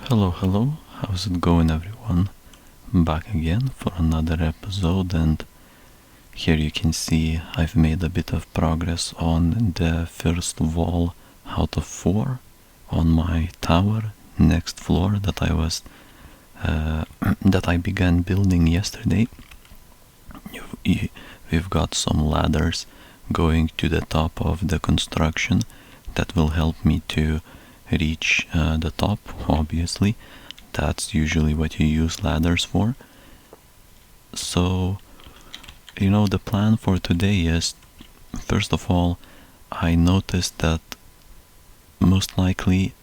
Hello, hello, how's it going everyone? Back again for another episode, and here you can see I've made a bit of progress on the first wall out of 4 on my tower next floor that I began building yesterday. We've got some ladders going to the top of the construction that will help me to reach the top. Obviously, that's usually what you use ladders for. So, the plan for today is, first of all, I noticed that most likely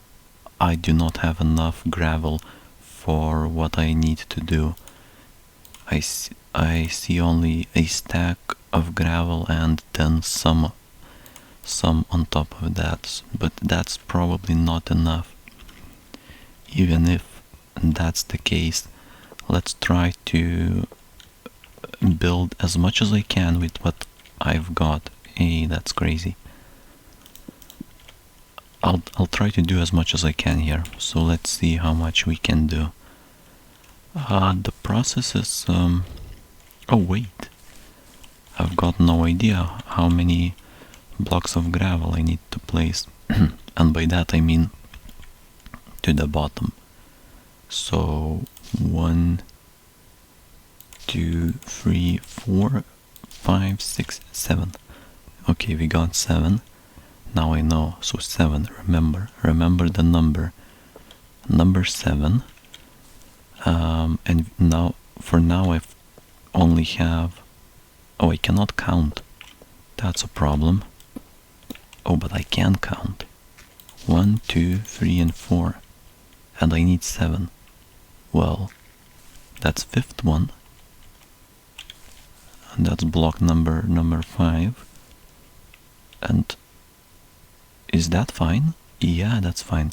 I do not have enough gravel for what I need to do. I see only a stack of gravel and then some on top of that, but that's probably not enough. Even if that's the case, let's try to build as much as I can with what I've got. Hey, that's crazy. I'll try to do as much as I can here, so let's see how much we can do. The process is oh wait, I've got no idea how many blocks of gravel I need to place, and by that I mean to the bottom. So 1, 2, 3, 4, 5, 6, 7. Okay, we got 7. Now I know. So 7. Remember the number 7. And now for now I only have. Oh, I cannot count. That's a problem. Oh, but I can count. 1, 2, 3, and 4. And I need 7. Well, that's 5th one. And that's block number 5. And is that fine? Yeah, that's fine.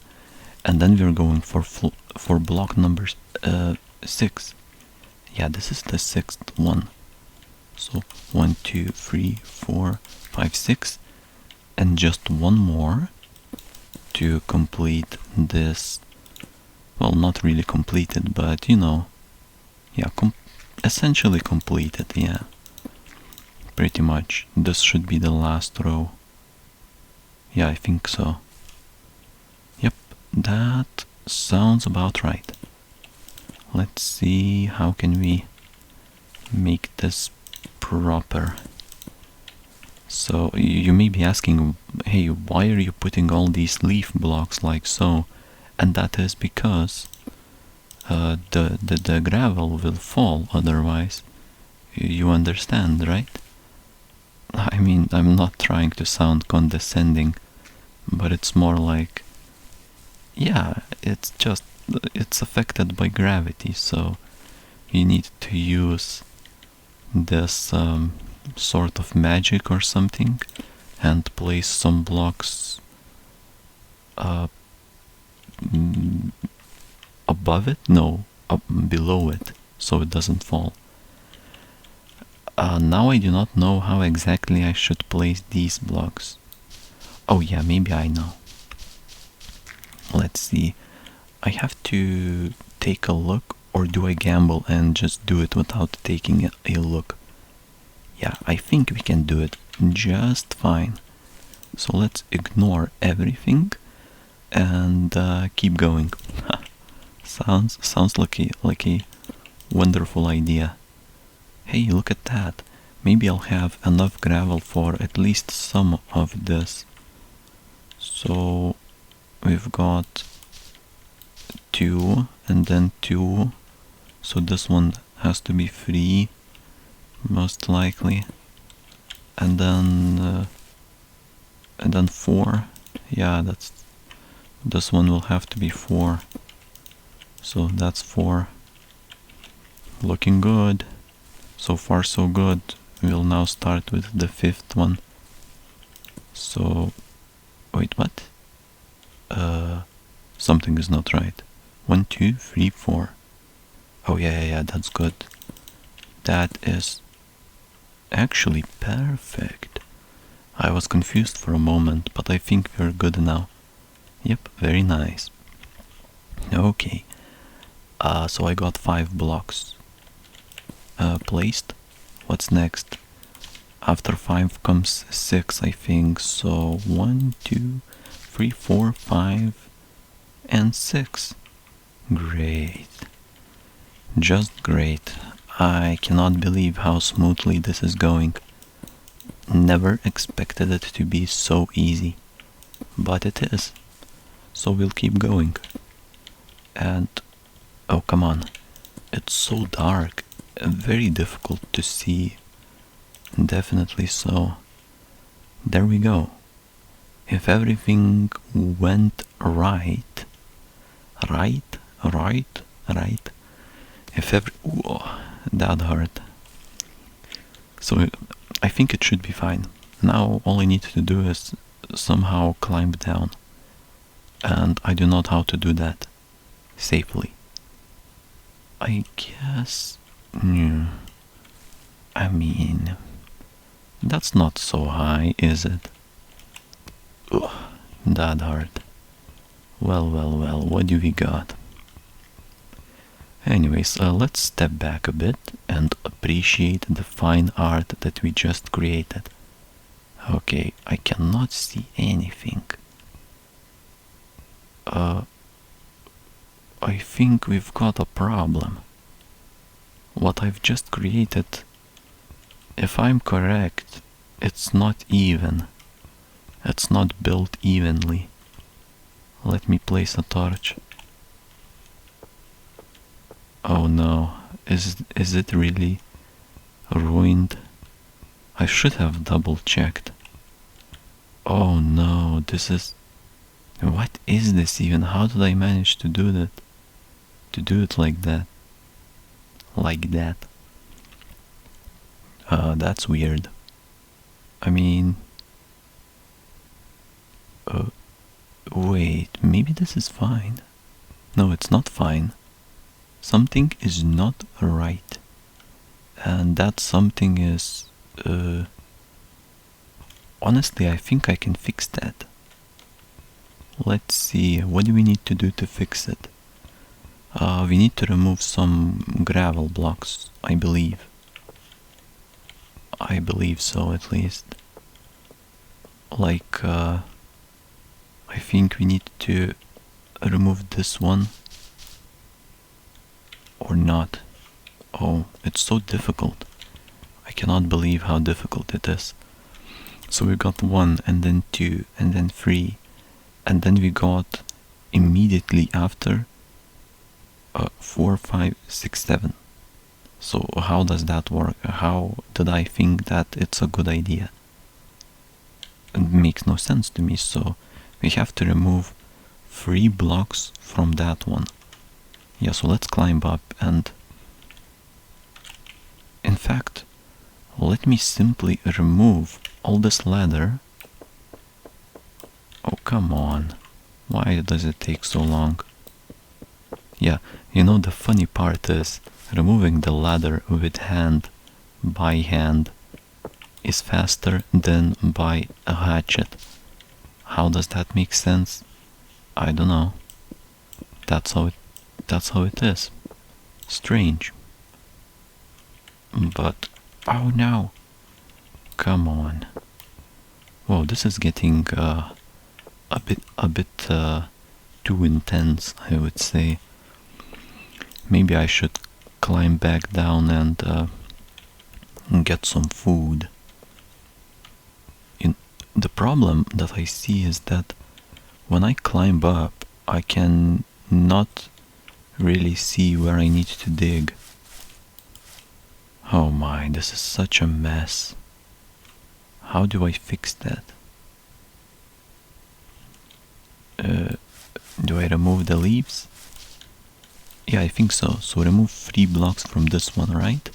And then we're going for block number 6. Yeah, this is the 6th one. So 1, 2, 3, 4, 5, 6. And just one more to complete this. Well, not really completed, but yeah, essentially completed, yeah. Pretty much. This should be the last row. Yeah, I think so. Yep, that sounds about right. Let's see how can we make this proper. So you may be asking, hey, why are you putting all these leaf blocks like so? And that is because the gravel will fall otherwise. You understand, right? I mean, I'm not trying to sound condescending, but it's more like, yeah, it's affected by gravity, so you need to use this sort of magic or something and place some blocks above it? No, below it, so it doesn't fall. Now I do not know how exactly I should place these blocks. Oh yeah, maybe I know. Let's see. I have to take a look, or do I gamble and just do it without taking a look? Yeah, I think we can do it just fine. So let's ignore everything and keep going. Sounds like a wonderful idea. Hey, look at that. Maybe I'll have enough gravel for at least some of this. So we've got 2 and then 2. So this one has to be 3, most likely. And then 4. Yeah, this one will have to be 4. So that's 4. Looking good. So far so good. We'll now start with the 5th one. So wait, what? Something is not right. 1, 2, 3, 4. Oh yeah, that's good. That is actually perfect. I was confused for a moment, but I think we're good now. Yep, very nice. Okay, so I got 5 blocks placed. What's next? After 5 comes 6, I think. So 1, 2, 3, 4, 5, and 6. Great. Just great. I cannot believe how smoothly this is going. Never expected it to be so easy. But it is. So we'll keep going. And oh, come on. It's so dark. Very difficult to see. Definitely so. There we go. If everything went right. If whoa, that hurt. So I think it should be fine. Now all I need to do is somehow climb down. And I do not know how to do that safely. I guess... I mean... That's not so high, is it? Ugh, that hurt. Well, what do we got? Anyways, let's step back a bit and appreciate the fine art that we just created. Okay, I cannot see anything. I think we've got a problem. What I've just created, if I'm correct, it's not even. It's not built evenly. Let me place a torch. Oh no, is it really ruined? I should have double checked. Oh no, this is... What is this even? How did I manage to do that? To do it like that? Like that? That's weird. I mean... wait, maybe this is fine. No, it's not fine. Something is not right. And that something is... honestly, I think I can fix that. Let's see, what do we need to do to fix it? We need to remove some gravel blocks, I believe. I believe so, at least. Like, I think we need to remove this one. Or not. Oh, it's so difficult. I cannot believe how difficult it is. So we got 1, and then 2, and then 3, and then we got immediately after 4, 5, 6, 7. So how does that work? How did I think that it's a good idea? It makes no sense to me, so we have to remove 3 blocks from that one. Yeah, so let's climb up and... In fact, let me simply remove all this ladder. Oh, come on. Why does it take so long? Yeah, you know, the funny part is removing the ladder with hand, by hand, is faster than by a hatchet. How does that make sense? I don't know. That's how it is. Strange. But, oh no. Come on. Whoa, this is getting a bit too intense, I would say. Maybe I should climb back down and get some food. The problem that I see is that when I climb up, I can not really see where I need to dig. Oh my, this is such a mess. How do I fix that? Do I remove the leaves? Yeah, I think so. So remove 3 blocks from this one, right?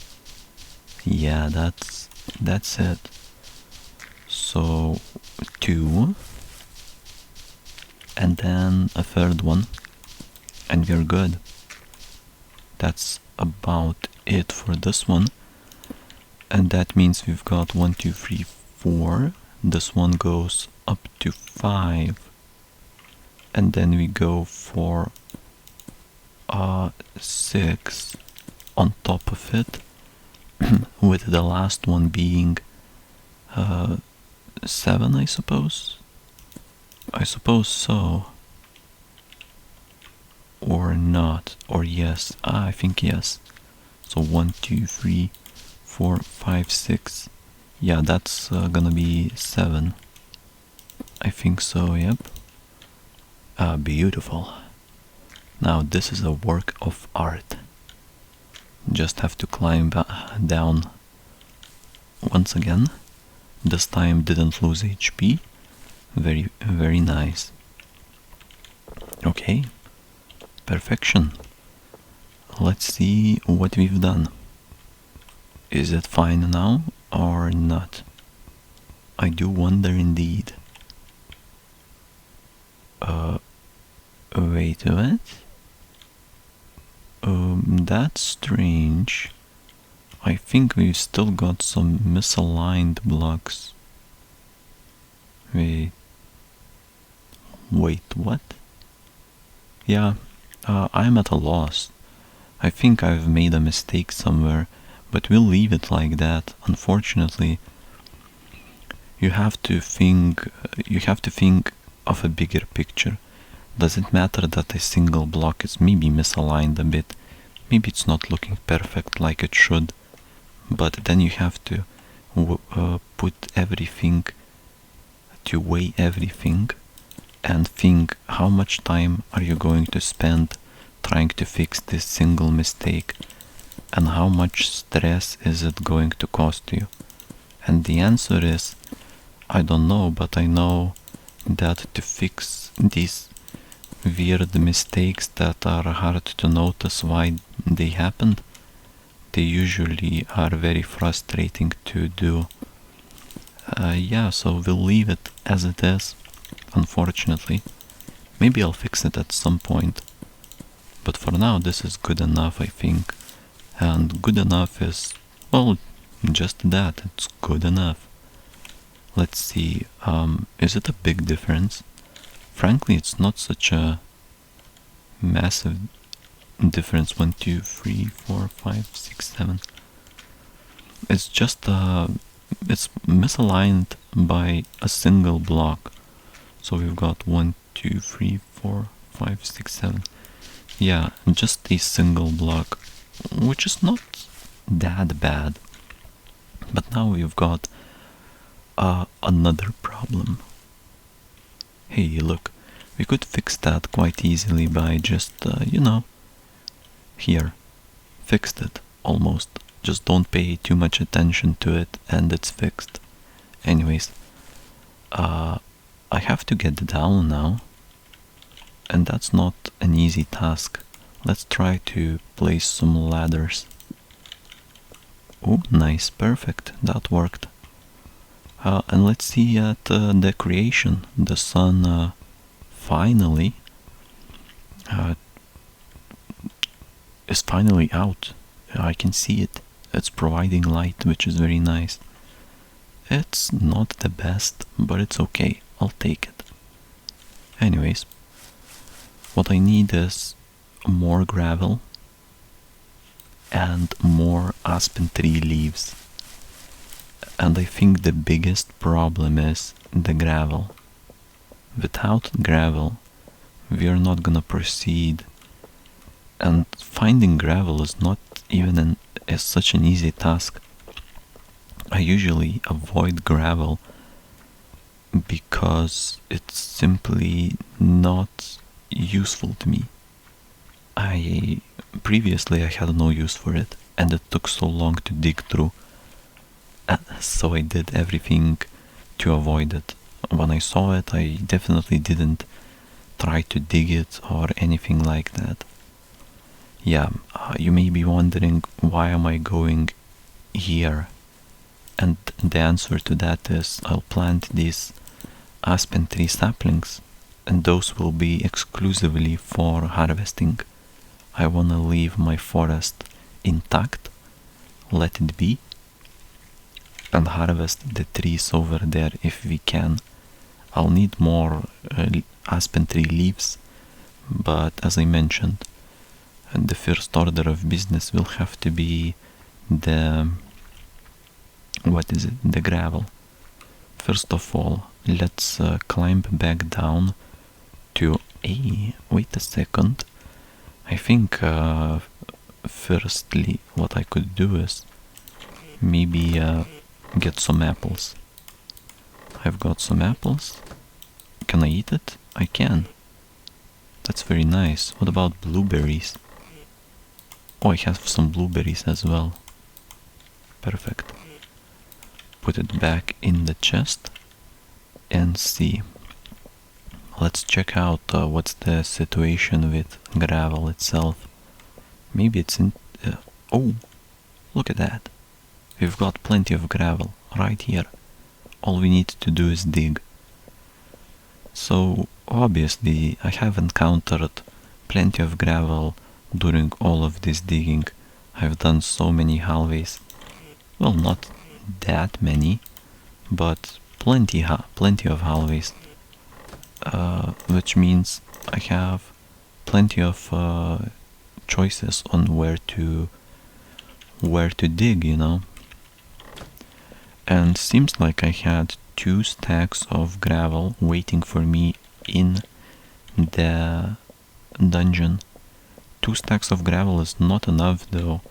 Yeah, that's it. So 2, and then a 3rd one, and we're good. That's about it for this one. And that means we've got 1, 2, 3, 4. This one goes up to 5. And then we go for 6 on top of it, with the last one being 7, I suppose. I suppose so. Or not. Or yes. I think yes. So 1, 2, 3, 4, 5, 6. Yeah, that's gonna be 7. I think so, yep. Beautiful. Now this is a work of art. Just have to climb down once again. This time didn't lose HP. Very, very nice. Okay. Perfection. Let's see what we've done. Is it fine now or not? I do wonder indeed. Wait a minute. That's strange. I think we've still got some misaligned blocks. Wait, what? Yeah, I'm at a loss. I think I've made a mistake somewhere, but we'll leave it like that. Unfortunately, you have to think of a bigger picture. Does it matter that a single block is maybe misaligned a bit? Maybe it's not looking perfect like it should, but then you have to put everything, to weigh everything, and think how much time are you going to spend trying to fix this single mistake, and how much stress is it going to cost you? And the answer is, I don't know, but I know that to fix these weird mistakes that are hard to notice why they happened, they usually are very frustrating to do. Yeah, so we'll leave it as it is, unfortunately. Maybe I'll fix it at some point, but for now this is good enough, I think. And good enough is, well, just that, it's good enough. Let's see, is it a big difference? Frankly, it's not such a massive difference. 1, 2, 3, 4, 5, 6, 7. It's just it's misaligned by a single block. So we've got 1, 2, 3, 4, 5, 6, 7. Yeah, just a single block, which is not that bad. But now we've got another problem. Hey, look, we could fix that quite easily by just, here, fixed it, almost. Just don't pay too much attention to it and it's fixed. Anyways, I have to get down now, and that's not an easy task. Let's try to place some ladders. Oh, nice, perfect, that worked. And let's see at the creation. The sun finally is finally out. I can see it. It's providing light, which is very nice. It's not the best, but it's okay. I'll take it. Anyways, what I need is more gravel and more aspen tree leaves. And I think the biggest problem is the gravel. Without gravel, we are not gonna proceed. And finding gravel is not even such an easy task. I usually avoid gravel because it's simply not useful to me. Previously I had no use for it, and it took so long to dig through. So I did everything to avoid it. When I saw it, I definitely didn't try to dig it or anything like that. Yeah, you may be wondering, why am I going here? And the answer to that is, I'll plant these aspen tree saplings, and those will be exclusively for harvesting. I wanna leave my forest intact, let it be, and harvest the trees over there if we can. I'll need more aspen tree leaves, but as I mentioned, And the first order of business will have to be the, what is it, the gravel. First of all, let's climb back down to, wait a second. I think firstly what I could do is maybe get some apples. I've got some apples. Can I eat it? I can. That's very nice. What about blueberries? Oh, I have some blueberries as well. Perfect. Put it back in the chest and see. Let's check out what's the situation with gravel itself. Maybe it's in... oh, look at that. We've got plenty of gravel right here. All we need to do is dig. So obviously I have encountered plenty of gravel during all of this digging. I've done so many hallways. Well, not that many, but plenty of hallways. Which means I have plenty of choices on where to dig, you know. And seems like I had 2 stacks of gravel waiting for me in the dungeon. 2 stacks of gravel is not enough though.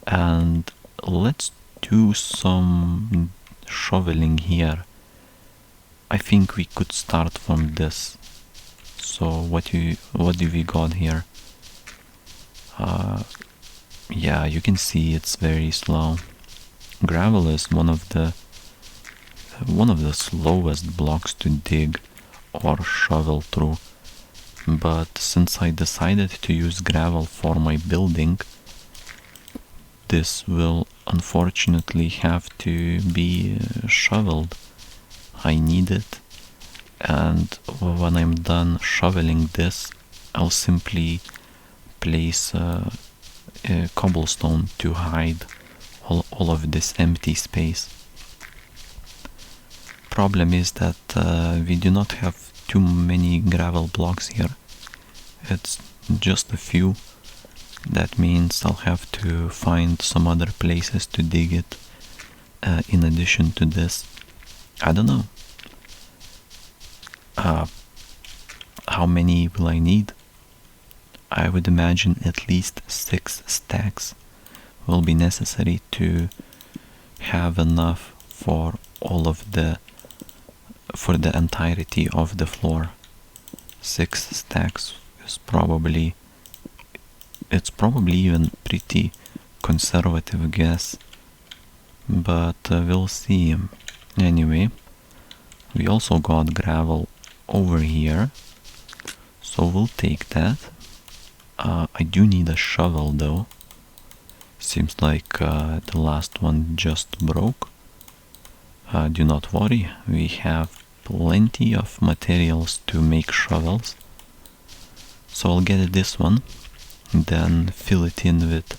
And let's do some shoveling here. I think we could start from this. So what do we got here? Yeah, you can see it's very slow. Gravel is one of the slowest blocks to dig or shovel through. But since I decided to use gravel for my building, this will unfortunately have to be shoveled. I need it, and when I'm done shoveling this, I'll simply place a cobblestone to hide all of this empty space. Problem is that we do not have too many gravel blocks here. It's just a few. That means I'll have to find some other places to dig it in addition to this. I don't know. How many will I need? I would imagine at least 6 stacks will be necessary to have enough for the entirety of the floor. 6 stacks is probably even pretty conservative guess, but we'll see. Anyway, we also got gravel over here, so we'll take that. I do need a shovel though. Seems like the last one just broke. Do not worry, we have plenty of materials to make shovels. So I'll get this one, then fill it in with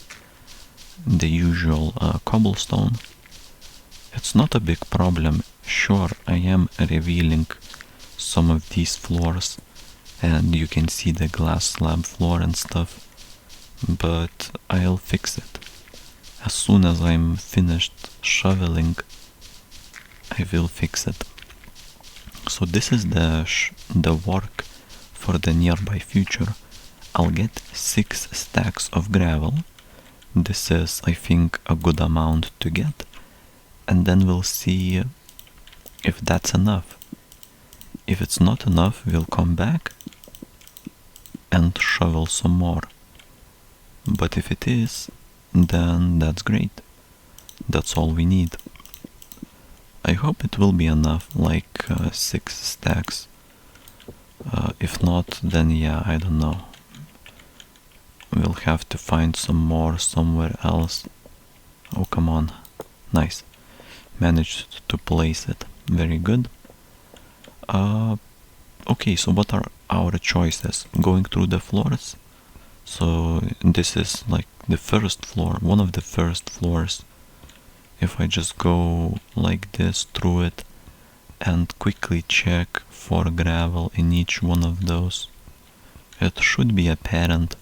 the usual cobblestone. It's not a big problem. Sure, I am revealing some of these floors, and you can see the glass slab floor and stuff, but I'll fix it. As soon as I'm finished shoveling, I will fix it. So this is the work for the nearby future. I'll get 6 stacks of gravel. This is, I think, a good amount to get, and then we'll see if that's enough. If it's not enough, we'll come back and shovel some more. But if it is, then that's great. That's all we need. I hope it will be enough, like 6 stacks. If not, then yeah, I don't know. We'll have to find some more somewhere else. Oh, come on. Nice. Managed to place it. Very good. Okay, so what are our choices? Going through the floors? So this is like the first floor, one of the first floors. If I just go like this through it and quickly check for gravel in each one of those, it should be apparent.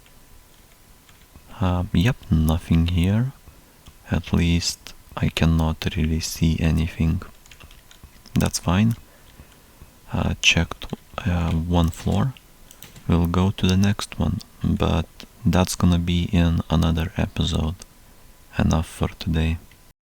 Yep, nothing here. At least I cannot really see anything. That's fine. Checked one floor. We'll go to the next one, but that's gonna be in another episode. Enough for today.